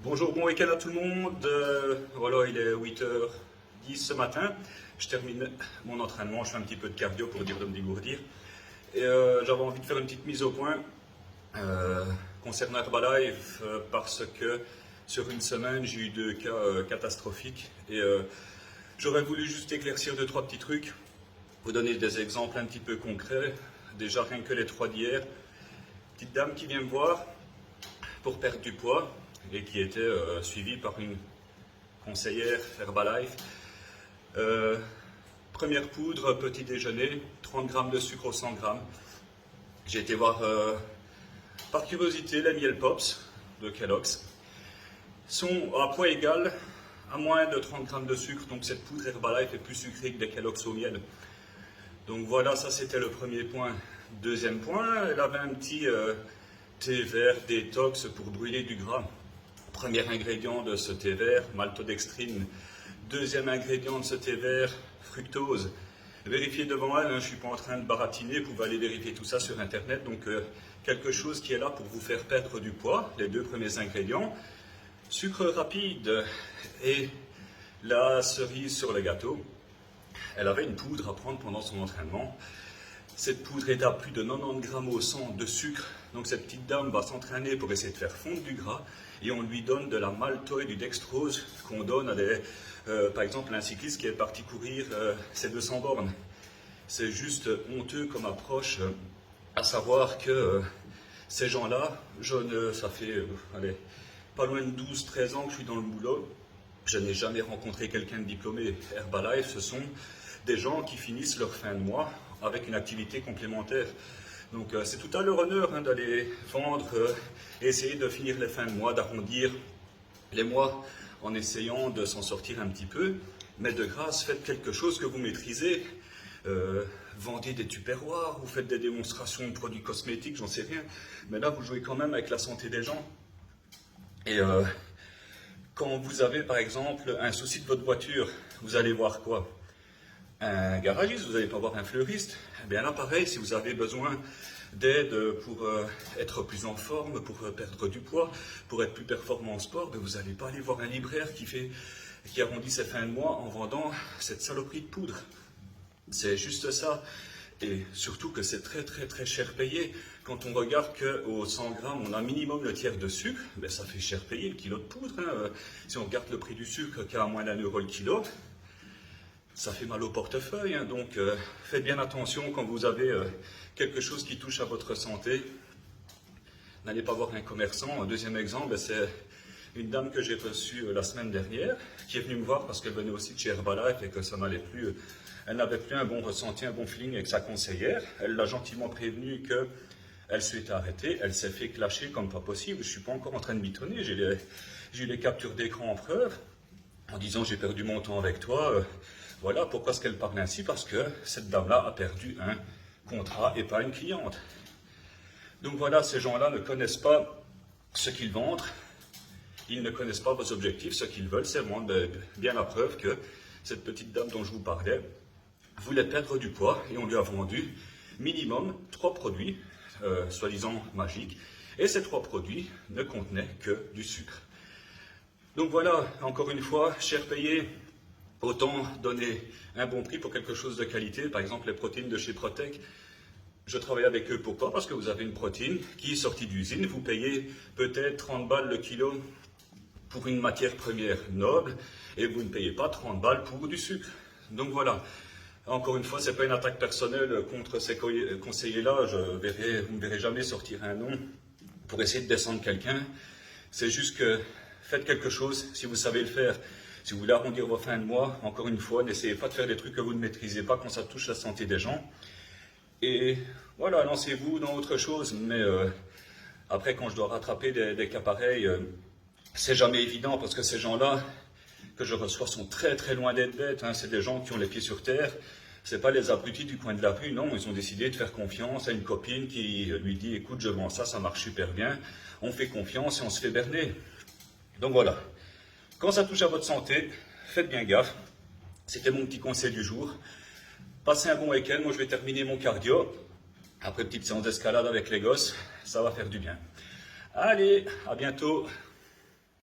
Bonjour, bon week-end à tout le monde. Voilà, il est 8h10 ce matin. Je termine mon entraînement, je fais un petit peu de cardio pour dire de me dégourdir. Et j'avais envie de faire une petite mise au point concernant Herbalife parce que sur une semaine, j'ai eu 2 cas catastrophiques. Et j'aurais voulu juste éclaircir 2-3 petits trucs, vous donner des exemples un petit peu concrets. Déjà, rien que les 3 d'hier. Petite dame qui vient me voir pour perdre du poids et qui était suivie par une conseillère Herbalife. Première poudre, petit déjeuner, 30 grammes de sucre au 100 grammes. J'ai été voir par curiosité les Miel Pops de Kellogg's. Sont à poids égal à moins de 30 grammes de sucre, donc cette poudre Herbalife est plus sucrée que des Kellogg's au miel. Donc voilà, ça c'était le premier point. Deuxième point, elle avait un petit thé vert détox pour brûler du gras. Premier ingrédient de ce thé vert, maltodextrine. Deuxième ingrédient de ce thé vert, fructose. Vérifiez devant elle, hein, je ne suis pas en train de baratiner, vous pouvez aller vérifier tout ça sur internet. Donc quelque chose qui est là pour vous faire perdre du poids, les 2 premiers ingrédients. Sucre rapide et la cerise sur le gâteau. Elle avait une poudre à prendre pendant son entraînement. Cette poudre est à plus de 90 grammes au 100 de sucre. Donc cette petite dame va s'entraîner pour essayer de faire fondre du gras. Et on lui donne de la maltose et du dextrose qu'on donne à par exemple, un cycliste qui est parti courir ses 200 bornes. C'est juste honteux comme approche, à savoir que ces gens-là, ça fait pas loin de 12-13 ans que je suis dans le boulot. Je n'ai jamais rencontré quelqu'un de diplômé. Herbalife, ce sont des gens qui finissent leur fin de mois avec une activité complémentaire. Donc c'est tout à leur honneur d'aller vendre et essayer de finir les fins de mois, d'arrondir les mois en essayant de s'en sortir un petit peu. Mais de grâce, faites quelque chose que vous maîtrisez. Vendez des tupperwares, vous faites des démonstrations de produits cosmétiques, j'en sais rien. Mais là, vous jouez quand même avec la santé des gens. Et quand vous avez par exemple un souci de votre voiture, vous allez voir quoi? Un garagiste, vous n'allez pas voir un fleuriste. Eh bien là, pareil, si vous avez besoin d'aide pour être plus en forme, pour perdre du poids, pour être plus performant en sport, ben vous n'allez pas aller voir un libraire qui arrondit ses fins de mois en vendant cette saloperie de poudre. C'est juste ça. Et surtout que c'est très très très cher payé. Quand on regarde qu'au 100 grammes, on a minimum le tiers de sucre, ben ça fait cher payer le kilo de poudre. Si on regarde le prix du sucre qui est à moins d'1 € le kilo, ça fait mal au portefeuille. Donc faites bien attention quand vous avez quelque chose qui touche à votre santé. N'allez pas voir un commerçant. Un deuxième exemple, c'est une dame que j'ai reçue la semaine dernière, qui est venue me voir parce qu'elle venait aussi de chez Herbalife et que ça n'allait plus. Elle n'avait plus un bon ressenti, un bon feeling avec sa conseillère. Elle l'a gentiment prévenue qu'elle souhaitait arrêter. Elle s'est fait clasher comme pas possible. Je ne suis pas encore en train de mitonner. J'ai eu les captures d'écran en preuve en disant j'ai perdu mon temps avec toi. Voilà pourquoi est-ce qu'elle parle ainsi, parce que cette dame-là a perdu un contrat et pas une cliente. Donc voilà, ces gens-là ne connaissent pas ce qu'ils vendent. Ils ne connaissent pas vos objectifs. Ce qu'ils veulent, c'est vendre bien la preuve que cette petite dame dont je vous parlais voulait perdre du poids et on lui a vendu minimum 3 produits, soi-disant magiques, et ces 3 produits ne contenaient que du sucre. Donc voilà, encore une fois, cher payé, autant donner un bon prix pour quelque chose de qualité. Par exemple, les protéines de chez Protec, je travaille avec eux. Pourquoi? Parce que vous avez une protéine qui est sortie d'usine, vous payez peut-être 30 balles le kilo pour une matière première noble, et vous ne payez pas 30 balles pour du sucre. Donc voilà. Encore une fois, ce n'est pas une attaque personnelle contre ces conseillers-là. Vous ne verrez jamais sortir un nom pour essayer de descendre quelqu'un. C'est juste que faites quelque chose si vous savez le faire. Si vous voulez arrondir vos fins de mois, encore une fois, n'essayez pas de faire des trucs que vous ne maîtrisez pas quand ça touche la santé des gens. Et voilà, lancez-vous dans autre chose. Mais après, quand je dois rattraper des cas pareils, c'est jamais évident parce que ces gens-là que je reçois sont très très loin d'être bêtes. C'est des gens qui ont les pieds sur terre. C'est pas les abrutis du coin de la rue, non. Ils ont décidé de faire confiance à une copine qui lui dit « Écoute, je vends ça, ça marche super bien. » On fait confiance et on se fait berner. Donc voilà. Quand ça touche à votre santé, faites bien gaffe. C'était mon petit conseil du jour. Passez un bon week-end. Moi, je vais terminer mon cardio. Après petite séance d'escalade avec les gosses, ça va faire du bien. Allez, à bientôt.